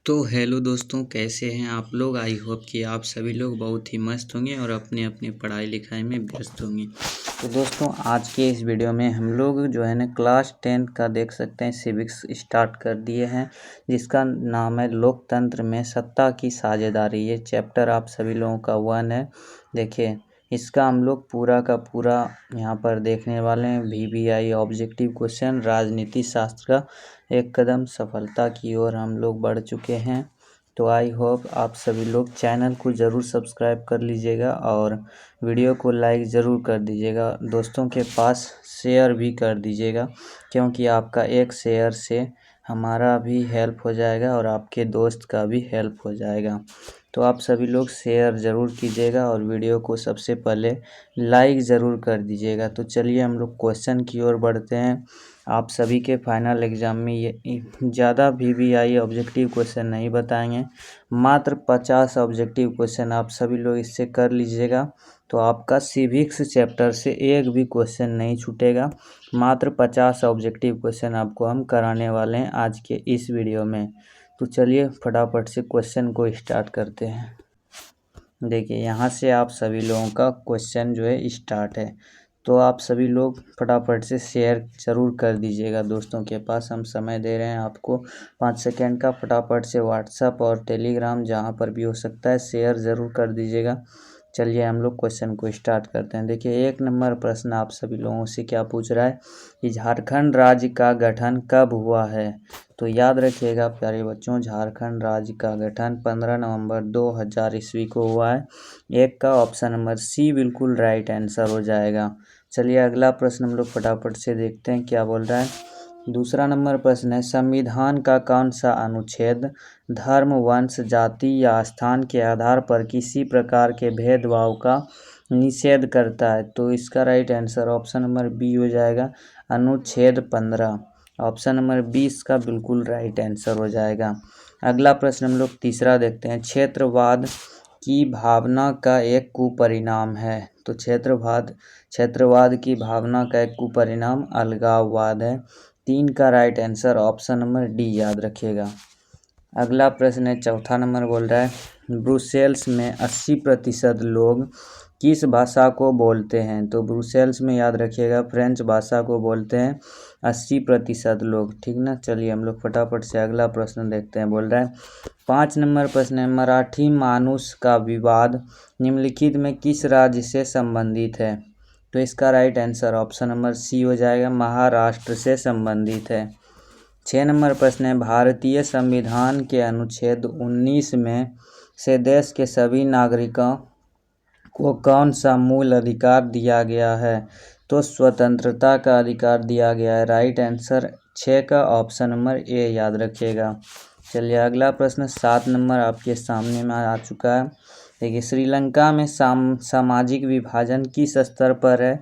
तो हेलो दोस्तों, कैसे हैं आप लोग। आई होप कि आप सभी लोग बहुत ही मस्त होंगे और अपने अपने पढ़ाई लिखाई में व्यस्त होंगे। तो दोस्तों, आज के इस वीडियो में हम लोग जो है ना क्लास 10 का देख सकते हैं सिविक्स स्टार्ट कर दिए हैं, जिसका नाम है लोकतंत्र में सत्ता की साझेदारी। ये चैप्टर आप सभी लोगों का 1 है। देखिए, इसका हम लोग पूरा का पूरा यहाँ पर देखने वाले हैं। VBI ऑब्जेक्टिव क्वेश्चन, राजनीति शास्त्र का एक कदम सफलता की ओर हम लोग बढ़ चुके हैं। तो आई होप आप सभी लोग चैनल को ज़रूर सब्सक्राइब कर लीजिएगा और वीडियो को लाइक ज़रूर कर दीजिएगा। दोस्तों के पास शेयर भी कर दीजिएगा, क्योंकि आपका एक शेयर से हमारा भी हेल्प हो जाएगा और आपके दोस्त का भी हेल्प हो जाएगा। तो आप सभी लोग शेयर ज़रूर कीजिएगा और वीडियो को सबसे पहले लाइक ज़रूर कर दीजिएगा। तो चलिए हम लोग क्वेश्चन की ओर बढ़ते हैं। आप सभी के फाइनल एग्ज़ाम में ये ज़्यादा VBI ऑब्जेक्टिव क्वेश्चन नहीं बताएंगे, मात्र 50 ऑब्जेक्टिव क्वेश्चन आप सभी लोग इससे कर लीजिएगा। तो आपका सिविक्स चैप्टर से एक भी क्वेश्चन नहीं छूटेगा। मात्र 50 ऑब्जेक्टिव क्वेश्चन आपको हम कराने वाले हैं आज के इस वीडियो में। तो चलिए फटाफट से क्वेश्चन को स्टार्ट करते हैं। देखिए, यहाँ से आप सभी लोगों का क्वेश्चन जो है स्टार्ट है। तो आप सभी लोग फटाफट से शेयर ज़रूर कर दीजिएगा। दोस्तों के पास हम समय दे रहे हैं आपको 5 सेकेंड का। फटाफट से व्हाट्सएप और टेलीग्राम जहाँ पर भी हो सकता है शेयर ज़रूर कर दीजिएगा। चलिए हम लोग क्वेश्चन को स्टार्ट करते हैं। देखिए, 1 नंबर प्रश्न आप सभी लोगों से क्या पूछ रहा है कि झारखंड राज्य का गठन कब हुआ है। तो याद रखिएगा प्यारे बच्चों, झारखंड राज्य का गठन 15 नवंबर 2000 ईस्वी को हुआ है। 1 का ऑप्शन नंबर सी बिल्कुल राइट आंसर हो जाएगा। चलिए अगला प्रश्न हम लोग फटाफट से देखते हैं क्या बोल रहा है। दूसरा नंबर प्रश्न है, संविधान का कौन सा अनुच्छेद धर्म, वंश, जाति या स्थान के आधार पर किसी प्रकार के भेदभाव का निषेध करता है। तो इसका right answer option number B हो जाएगा, अनुच्छेद 15। ऑप्शन नंबर 20 का बिल्कुल राइट आंसर हो जाएगा। अगला प्रश्न हम लोग तीसरा देखते हैं, क्षेत्रवाद की भावना का एक कुपरिणाम है। तो क्षेत्रवाद की भावना का एक कुपरिणाम अलगाववाद है। 3 का right answer option number D याद रखिएगा। अगला प्रश्न है, चौथा नंबर बोल रहा है, ब्रुसेल्स में 80% लोग किस भाषा को बोलते हैं। तो ब्रुसेल्स में याद रखिएगा फ्रेंच भाषा को बोलते हैं 80% लोग, ठीक ना। चलिए हम लोग फटाफट से अगला प्रश्न देखते हैं। बोल रहा है 5 नंबर प्रश्न है, मराठी मानुष का विवाद निम्नलिखित में किस राज्य से संबंधित है। तो इसका right answer option number C हो जाएगा, महाराष्ट्र से संबंधित है। 6 नंबर प्रश्न है, भारतीय संविधान के अनुच्छेद 19 में से देश के सभी नागरिकों को कौन सा मूल अधिकार दिया गया है। तो स्वतंत्रता का अधिकार दिया गया है। राइट आंसर 6 का ऑप्शन नंबर ए याद रखिएगा। चलिए अगला प्रश्न 7 नंबर आपके सामने में आ चुका है। देखिए, श्रीलंका में सामाजिक विभाजन किस स्तर पर है।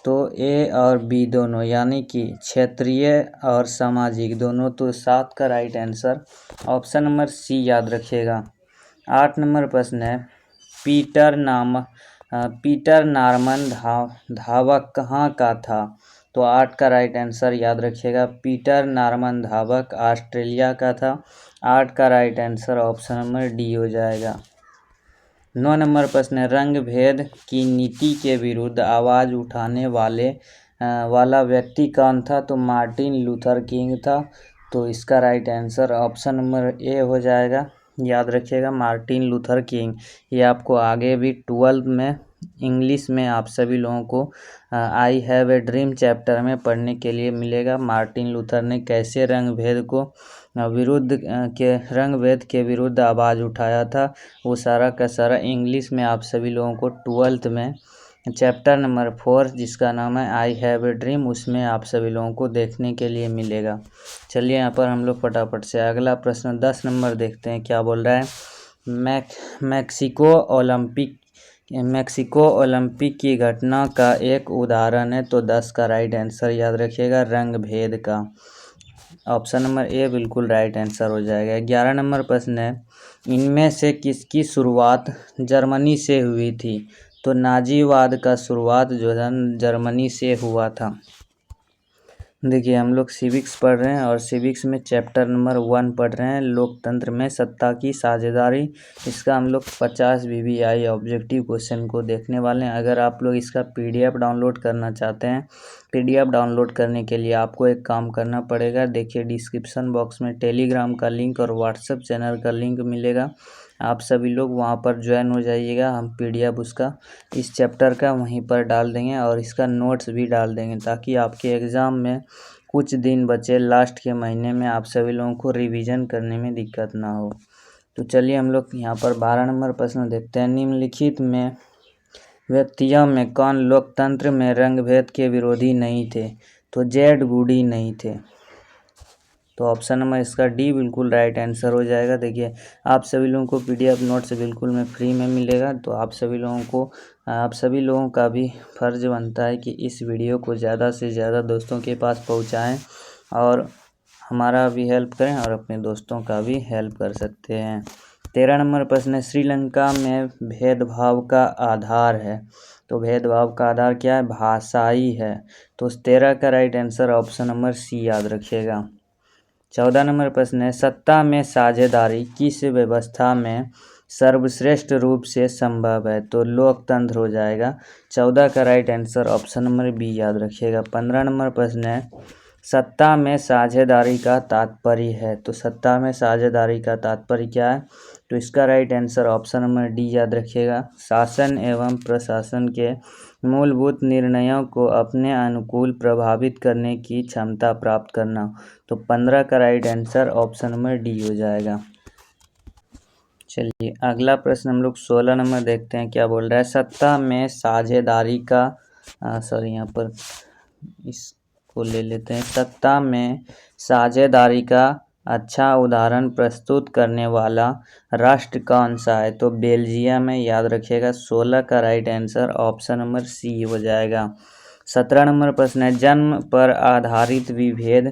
तो ए और बी दोनों, यानी कि क्षेत्रीय और सामाजिक दोनों। तो 7 का right answer option number C याद रखिएगा। 8 नंबर प्रश्न है, पीटर नार्मन धावक कहाँ का था। तो 8 का राइट आंसर याद रखिएगा, पीटर नार्मन धावक ऑस्ट्रेलिया का था। 8 का right answer option number D हो जाएगा। 9 नंबर प्रश्न है, रंग भेद की नीति के विरुद्ध आवाज़ उठाने वाला व्यक्ति कौन था। तो मार्टिन लूथर किंग था। तो इसका right answer option number A हो जाएगा, याद रखिएगा मार्टिन लूथर किंग। ये आपको आगे भी 12th में इंग्लिश में आप सभी लोगों को I have a dream chapter में पढ़ने के लिए मिलेगा। मार्टिन लूथर ने कैसे रंग भेद के विरुद्ध आवाज़ उठाया था, वो सारा का सारा इंग्लिश में आप सभी लोगों को 12th में चैप्टर नंबर 4 जिसका नाम है आई हैव ए ड्रीम, उसमें आप सभी लोगों को देखने के लिए मिलेगा। चलिए यहाँ पर हम लोग फटाफट से अगला प्रश्न 10 नंबर देखते हैं क्या बोल रहा है। मैक्सिको ओलंपिक की घटना का एक उदाहरण है। तो 10 का राइट आंसर याद रखिएगा, रंग भेद का। ऑप्शन नंबर ए बिल्कुल राइट आंसर हो जाएगा। 11 नंबर प्रश्न है, इनमें से किसकी शुरुआत जर्मनी से हुई थी। तो नाजीवाद का शुरुआत जो है जर्मनी से हुआ था। देखिए हम लोग सिविक्स पढ़ रहे हैं और सिविक्स में चैप्टर नंबर 1 पढ़ रहे हैं, लोकतंत्र में सत्ता की साझेदारी। इसका हम लोग 50 VBI ऑब्जेक्टिव क्वेश्चन को देखने वाले हैं। अगर आप लोग इसका PDF डाउनलोड करना चाहते हैं, PDF डाउनलोड करने के लिए आपको एक काम करना पड़ेगा। देखिए डिस्क्रिप्शन बॉक्स में टेलीग्राम का लिंक और व्हाट्सएप चैनल का लिंक मिलेगा, आप सभी लोग वहां पर ज्वाइन हो जाइएगा। हम PDF उसका इस चैप्टर का वहीं पर डाल देंगे और इसका नोट्स भी डाल देंगे, ताकि आपके एग्ज़ाम में कुछ दिन बचे लास्ट के महीने में आप सभी लोगों को रिवीजन करने में दिक्कत ना हो। तो चलिए हम लोग यहाँ पर 12 नंबर प्रश्न देखते हैं। निम्नलिखित में व्यक्तियों में कौन लोकतंत्र में रंगभेद के विरोधी नहीं थे? तो जेड गुडी नहीं थे। तो ऑप्शन नंबर इसका डी बिल्कुल राइट आंसर हो जाएगा। देखिए आप सभी लोगों को PDF नोट्स बिल्कुल में फ्री में मिलेगा, तो आप सभी लोगों का भी फर्ज बनता है कि इस वीडियो को ज़्यादा से ज़्यादा दोस्तों के पास पहुंचाएं और हमारा भी हेल्प करें और अपने दोस्तों का भी हेल्प कर सकते हैं। 13 नंबर प्रश्न है, श्रीलंका में भेदभाव का आधार है। तो भेदभाव का आधार क्या है? भाषाई है। तो 13 का right answer option number C याद रखिएगा। 14 नंबर प्रश्न है, सत्ता में साझेदारी किस व्यवस्था में सर्वश्रेष्ठ रूप से संभव है? तो लोकतंत्र हो जाएगा। 14 का right answer option number B याद रखिएगा। 15 नंबर प्रश्न है, सत्ता में साझेदारी का तात्पर्य है। तो सत्ता में साझेदारी का तात्पर्य क्या है? तो इसका right answer option number D याद रखिएगा। शासन एवं प्रशासन के मूलभूत निर्णयों को अपने अनुकूल प्रभावित करने की क्षमता प्राप्त करना। तो 15 का right answer option number D हो जाएगा। चलिए अगला प्रश्न हम लोग 16 नंबर देखते हैं, क्या बोल रहा है? सत्ता में साझेदारी का यहाँ पर इसको ले लेते हैं। सत्ता में साझेदारी का अच्छा उदाहरण प्रस्तुत करने वाला राष्ट्र कौन सा है? तो बेल्जियम है, याद रखिएगा। 16 का right answer option number C हो जाएगा। 17 नंबर प्रश्न है, जन्म पर आधारित विभेद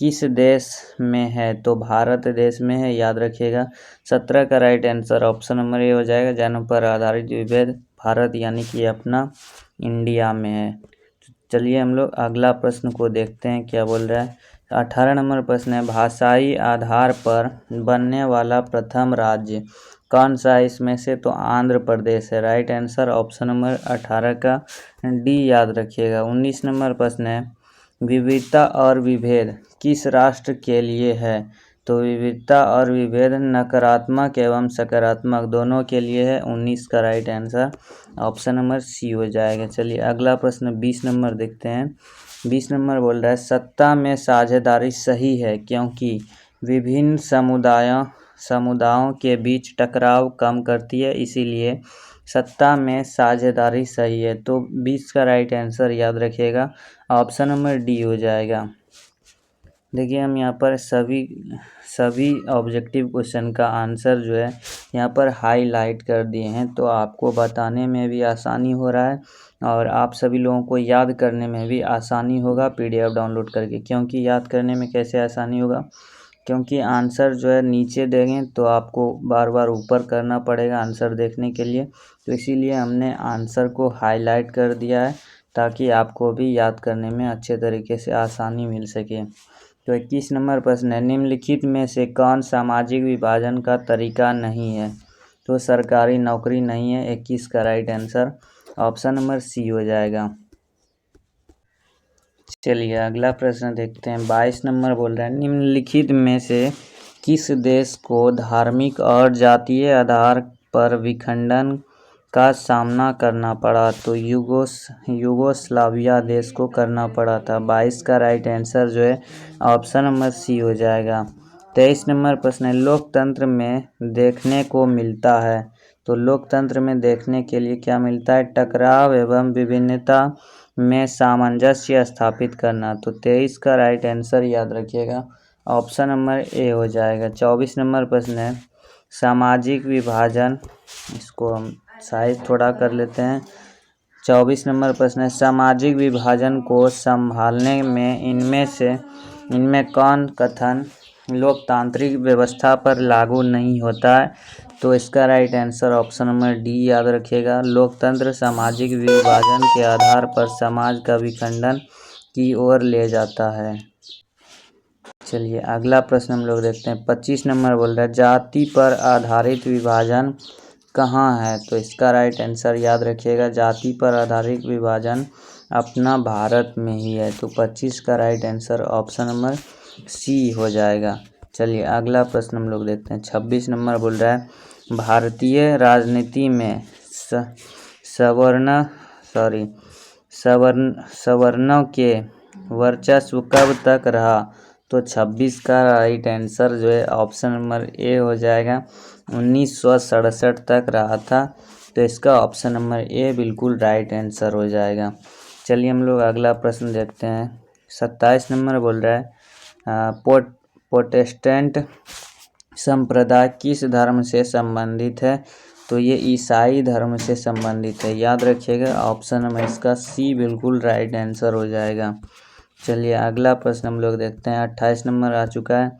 किस देश में है? तो भारत देश में है, याद रखिएगा। 17 का right answer option number A हो जाएगा। जन्म पर आधारित विभेद भारत यानी कि अपना इंडिया में है। चलिए हम लोग अगला प्रश्न को देखते हैं, क्या बोल रहा है? 18 नंबर प्रश्न है, भाषाई आधार पर बनने वाला प्रथम राज्य कौन सा है इसमें से? तो आंध्र प्रदेश है, राइट आंसर ऑप्शन नंबर 18 का डी याद रखिएगा। 19 नंबर प्रश्न है, विविधता और विभेद किस राष्ट्र के लिए है? तो विविधता और विभेद नकारात्मक एवं सकारात्मक दोनों के लिए है। 19 का right answer option number C हो जाएगा। चलिए अगला प्रश्न 20 नंबर देखते हैं। 20 नंबर बोल रहा है, सत्ता में साझेदारी सही है क्योंकि विभिन्न समुदायों के बीच टकराव कम करती है, इसीलिए सत्ता में साझेदारी सही है। तो 20 का राइट आंसर याद रखिएगा, ऑप्शन नंबर डी हो जाएगा। देखिए हम यहाँ पर सभी ऑब्जेक्टिव क्वेश्चन का आंसर जो है यहाँ पर हाईलाइट कर दिए हैं, तो आपको बताने में भी आसानी हो रहा है और आप सभी लोगों को याद करने में भी आसानी होगा PDF डाउनलोड करके। क्योंकि याद करने में कैसे आसानी होगा? क्योंकि आंसर जो है नीचे देंगे तो आपको बार बार ऊपर करना पड़ेगा आंसर देखने के लिए, तो इसीलिए हमने आंसर को हाईलाइट कर दिया है ताकि आपको भी याद करने में अच्छे तरीके से आसानी मिल सके। तो 21 नंबर प्रश्न है, निम्नलिखित में से कौन सामाजिक विभाजन का तरीका नहीं है? तो सरकारी नौकरी नहीं है। 21 का right answer option number C हो जाएगा। चलिए अगला प्रश्न देखते हैं। 22 नंबर बोल रहा है, निम्नलिखित में से किस देश को धार्मिक और जातीय आधार पर विखंडन का सामना करना पड़ा? तो युगोस्लाविया देश को करना पड़ा था। 22 का राइट आंसर जो है ऑप्शन नंबर सी हो जाएगा। 23 नंबर प्रश्न है, लोकतंत्र में देखने को मिलता है। तो लोकतंत्र में देखने के लिए क्या मिलता है? टकराव एवं विभिन्नता में सामंजस्य स्थापित करना। तो 23 का राइट आंसर याद रखिएगा, ऑप्शन नंबर ए हो जाएगा। 24 नंबर प्रश्न है, सामाजिक विभाजन, इसको हम साइज थोड़ा कर लेते हैं। 24 नंबर प्रश्न है, सामाजिक विभाजन को संभालने में इनमें कौन कथन लोकतांत्रिक व्यवस्था पर लागू नहीं होता है? तो इसका right answer option number D याद रखिएगा। लोकतंत्र सामाजिक विभाजन के आधार पर समाज का विखंडन की ओर ले जाता है। चलिए अगला प्रश्न हम लोग देखते हैं। 25 नंबर बोल रहा है जाति पर आधारित विभाजन कहाँ है? तो इसका राइट आंसर याद रखिएगा, जाति पर आधारित विभाजन अपना भारत में ही है। तो 25 का right answer option number C हो जाएगा। चलिए अगला प्रश्न हम लोग देखते हैं। 26 नंबर बोल रहा है भारतीय राजनीति में सवर्णों के वर्चस्व कब तक रहा? तो 26 का राइट आंसर जो है ऑप्शन नंबर ए हो जाएगा, 1967 तक रहा था। तो इसका ऑप्शन नंबर ए बिल्कुल राइट आंसर हो जाएगा। चलिए हम लोग अगला प्रश्न देखते हैं। 27 नंबर बोल रहा है प्रोटेस्टेंट संप्रदाय किस धर्म से संबंधित है? तो ये ईसाई धर्म से संबंधित है। याद रखिएगा ऑप्शन नंबर इसका सी बिल्कुल राइट आंसर हो जाएगा। चलिए अगला प्रश्न हम लोग देखते हैं। 28 नंबर आ चुका है।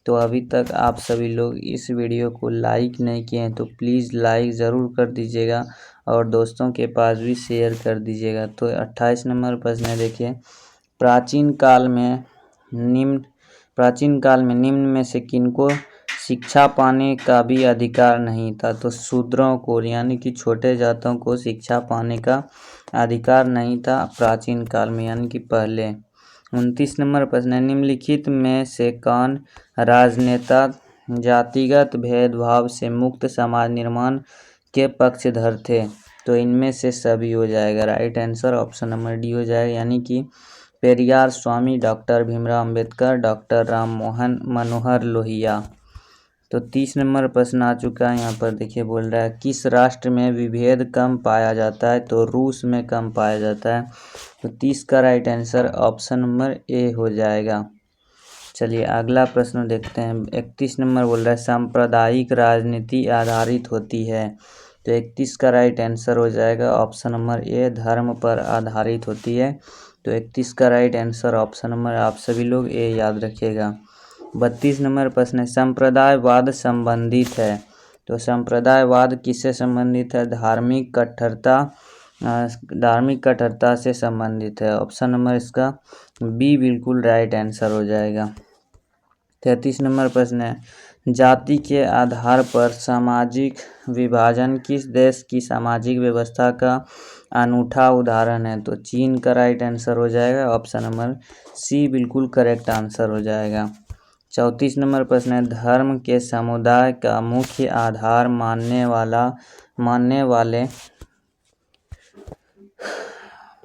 तो अभी तक आप सभी लोग इस वीडियो को लाइक नहीं किए हैं तो प्लीज़ लाइक ज़रूर कर दीजिएगा और दोस्तों के पास भी शेयर कर दीजिएगा। तो 28 नंबर प्रश्न है, देखिए प्राचीन काल में निम्न में से किनको शिक्षा पाने का भी अधिकार नहीं था? तो शूद्रों को यानी कि छोटे जातों को शिक्षा पाने का अधिकार नहीं था प्राचीन काल में, यानी कि पहले। 29 नंबर प्रश्न है निम्नलिखित में से कौन राजनेता जातिगत भेदभाव से मुक्त समाज निर्माण के पक्षधर थे? तो इनमें से सभी हो जाएगा। Right answer option number D हो जाएगा, यानी कि पेरियार स्वामी, डॉक्टर भीमराव अंबेडकर, डॉक्टर राम मनोहर लोहिया। तो 30 नंबर प्रश्न आ चुका है। यहाँ पर देखिए बोल रहा है किस राष्ट्र में विभेद कम पाया जाता है? तो रूस में कम पाया जाता है। तो 30 का right answer option number A हो जाएगा। चलिए अगला प्रश्न देखते हैं। 31 नंबर बोल रहा है सांप्रदायिक राजनीति आधारित होती है। तो 31 का राइट आंसर हो जाएगा ऑप्शन नंबर ए, धर्म पर आधारित होती है। तो 31 का राइट आंसर ऑप्शन नंबर आप सभी लोग ए याद रखिएगा। 32 नंबर प्रश्न है संप्रदायवाद संबंधित है। तो संप्रदायवाद किससे संबंधित है? धार्मिक कट्टरता से संबंधित है। ऑप्शन नंबर इसका बी बिल्कुल राइट आंसर हो जाएगा। 33 नंबर प्रश्न है जाति के आधार पर सामाजिक विभाजन किस देश की सामाजिक व्यवस्था का अनूठा उदाहरण है? तो चीन का राइट आंसर हो जाएगा। ऑप्शन नंबर सी बिल्कुल करेक्ट आंसर हो जाएगा। 34 नंबर प्रश्न है धर्म के समुदाय का मुख्य आधार मानने वाले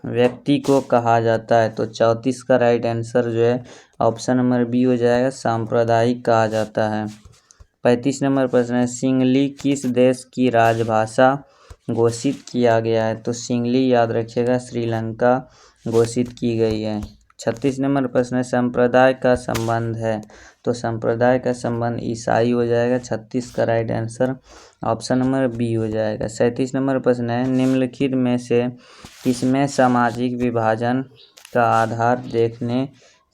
व्यक्ति को कहा जाता है? तो 34 का राइट आंसर जो है ऑप्शन नंबर बी हो जाएगा, सांप्रदायिक कहा जाता है। 35 नंबर प्रश्न है सिंगली किस देश की राजभाषा घोषित किया गया है? तो सिंगली याद रखिएगा श्रीलंका घोषित की गई है। 36 नंबर प्रश्न है संप्रदाय का संबंध है। तो संप्रदाय का संबंध ईसाई हो जाएगा। 36 का right answer option number B हो जाएगा। 37 नंबर प्रश्न है निम्नलिखित में से किसमें सामाजिक विभाजन का आधार देखने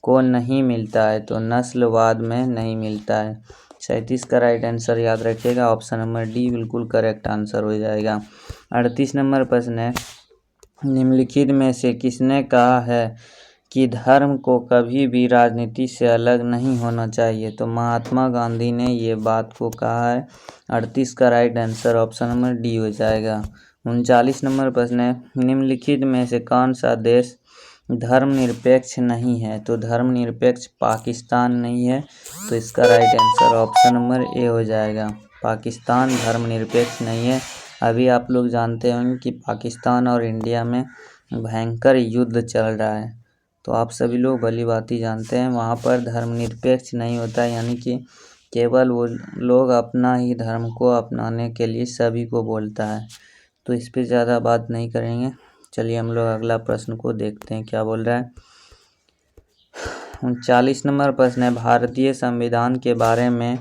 को नहीं मिलता है? तो नस्लवाद में नहीं मिलता है। 37 का राइट आंसर याद रखिएगा ऑप्शन नंबर डी बिल्कुल करेक्ट आंसर हो जाएगा। 38 नंबर प्रश्न है निम्नलिखित में से किसने कहा है कि धर्म को कभी भी राजनीति से अलग नहीं होना चाहिए? तो महात्मा गांधी ने ये बात को कहा है। 38 का right answer option number D हो जाएगा। 39 नंबर प्रश्न है निम्नलिखित में से कौन सा देश धर्मनिरपेक्ष नहीं है? तो धर्मनिरपेक्ष पाकिस्तान नहीं है। तो इसका right answer option number A हो जाएगा, पाकिस्तान धर्मनिरपेक्ष नहीं है। अभी आप लोग जानते होंगे कि पाकिस्तान और इंडिया में भयंकर युद्ध चल रहा है। तो आप सभी लोग भली भांति जानते हैं वहाँ पर धर्मनिरपेक्ष नहीं होता है, यानी कि केवल वो लोग अपना ही धर्म को अपनाने के लिए सभी को बोलता है। तो इस पर ज़्यादा बात नहीं करेंगे। चलिए हम लोग अगला प्रश्न को देखते हैं क्या बोल रहा है। 39 नंबर प्रश्न है भारतीय संविधान के बारे में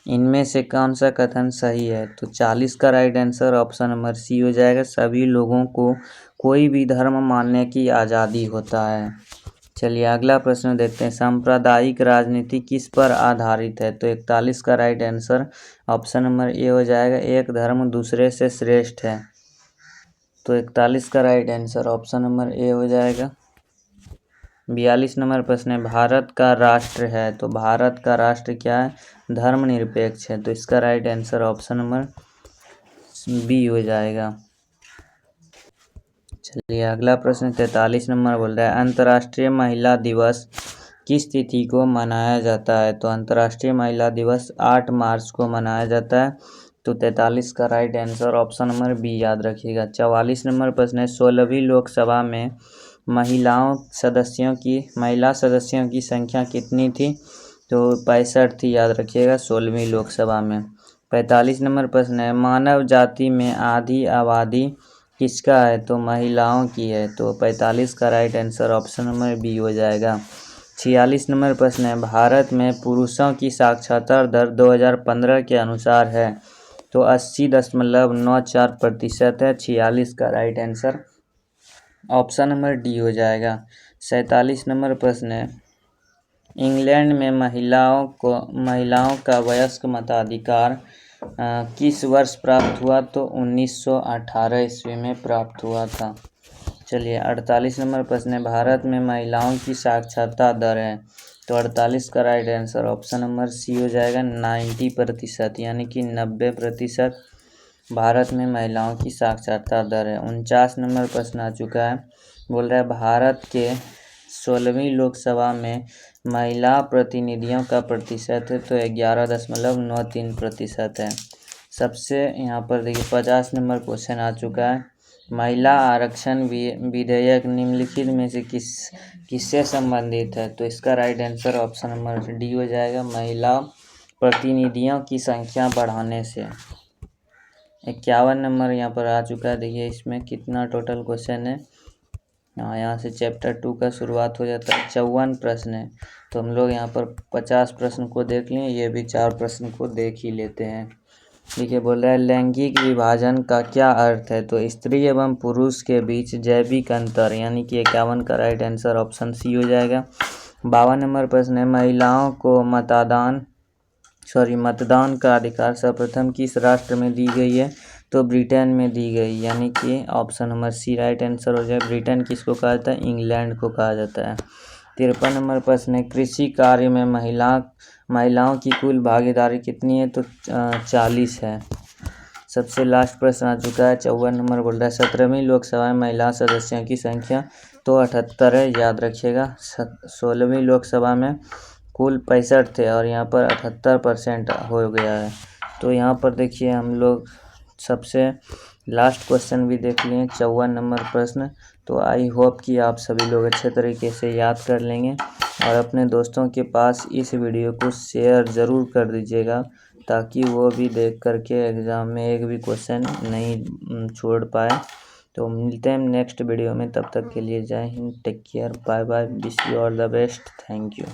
इनमें से कौन सा कथन सही है? तो 40 का right answer option number C हो जाएगा, सभी लोगों को कोई भी धर्म मानने की आज़ादी होता है। चलिए अगला प्रश्न देखते हैं सांप्रदायिक राजनीति किस पर आधारित है? तो 41 का right answer option number A हो जाएगा, एक धर्म दूसरे से श्रेष्ठ है। तो 41 का right answer option number A हो जाएगा। 42 नंबर प्रश्न है, भारत का राष्ट्र है, तो भारत का राष्ट्र क्या है, धर्मनिरपेक्ष है, तो इसका right answer option number B हो जाएगा। चलिए अगला प्रश्न 43 नंबर बोल रहा है, अंतर्राष्ट्रीय महिला दिवस किस तिथि को मनाया जाता है, तो अंतर्राष्ट्रीय महिला दिवस 8 मार्च को मनाया जाता है, तो 43 का right answer option number B याद रखिएगा। 44 नंबर प्रश्न है, 16वीं लोकसभा में महिला सदस्यों की संख्या कितनी थी, तो 65 थी, याद रखिएगा 16वीं लोकसभा में। 45 नंबर प्रश्न है, मानव जाति में आधी आबादी किसका है, तो महिलाओं की है, तो 45 का right answer option number B हो जाएगा। 46 नंबर प्रश्न है, भारत में पुरुषों की साक्षरता दर 2015 के अनुसार है, तो 80.94% है, 46 का right answer option number D हो जाएगा। 47 नंबर प्रश्न है, इंग्लैंड में महिलाओं का वयस्क मताधिकार किस वर्ष प्राप्त हुआ, तो 1918 ईस्वी में प्राप्त हुआ था। चलिए 48 नंबर प्रश्न है, भारत में महिलाओं की साक्षरता दर है, तो 48 का right answer option number C हो जाएगा, 90%, यानी कि 90% भारत में महिलाओं की साक्षरता दर है। 49 नंबर प्रश्न आ चुका है, बोल रहा है भारत के 16वीं लोकसभा में महिला प्रतिनिधियों का प्रतिशत है, तो 11.93% है। सबसे यहाँ पर देखिए 50 नंबर क्वेश्चन आ चुका है, महिला आरक्षण विधेयक निम्नलिखित में से किससे संबंधित है, तो इसका right answer option number D हो जाएगा, महिला प्रतिनिधियों की संख्या बढ़ाने से। 51 नंबर यहाँ पर आ चुका है, देखिए इसमें कितना टोटल क्वेश्चन है। हाँ, यहाँ से चैप्टर 2 का शुरुआत हो जाता है। 54 प्रश्न है, तो हम लोग यहाँ पर 50 प्रश्न को देख लें, ये भी 4 प्रश्न को देख ही लेते हैं। ठीक है, बोल रहा है लैंगिक विभाजन का क्या अर्थ है, तो स्त्री एवं पुरुष के बीच जैविक अंतर, यानी कि 51 का राइट आंसर ऑप्शन सी हो जाएगा। 52 नंबर प्रश्न है, महिलाओं को मतदान का अधिकार सर्वप्रथम किस राष्ट्र में दी गई है, तो ब्रिटेन में दी गई, यानी कि option number C right answer हो जाए। ब्रिटेन किसको कहा जाता है, इंग्लैंड को कहा जाता है। 53 नंबर प्रश्न है, कृषि कार्य में महिलाओं की कुल भागीदारी कितनी है, तो 40 है। सबसे लास्ट प्रश्न आ चुका है 54 नंबर, बोल रहा है 17वीं लोकसभा में महिला सदस्यों की संख्या, तो 78 है, याद रखिएगा। 16वीं लोकसभा में कुल 65 थे और यहाँ पर 78% हो गया है। तो यहाँ पर देखिए हम लोग सबसे लास्ट क्वेश्चन भी देख लिए, 54 नंबर प्रश्न। तो आई होप कि आप सभी लोग अच्छे तरीके से याद कर लेंगे और अपने दोस्तों के पास इस वीडियो को शेयर ज़रूर कर दीजिएगा, ताकि वो भी देख करके एग्ज़ाम में एक भी क्वेश्चन नहीं छोड़ पाए। तो मिलते हैं नेक्स्ट वीडियो में, तब तक के लिए Jai Hind, take care, bye bye, wish you all the best, thank you.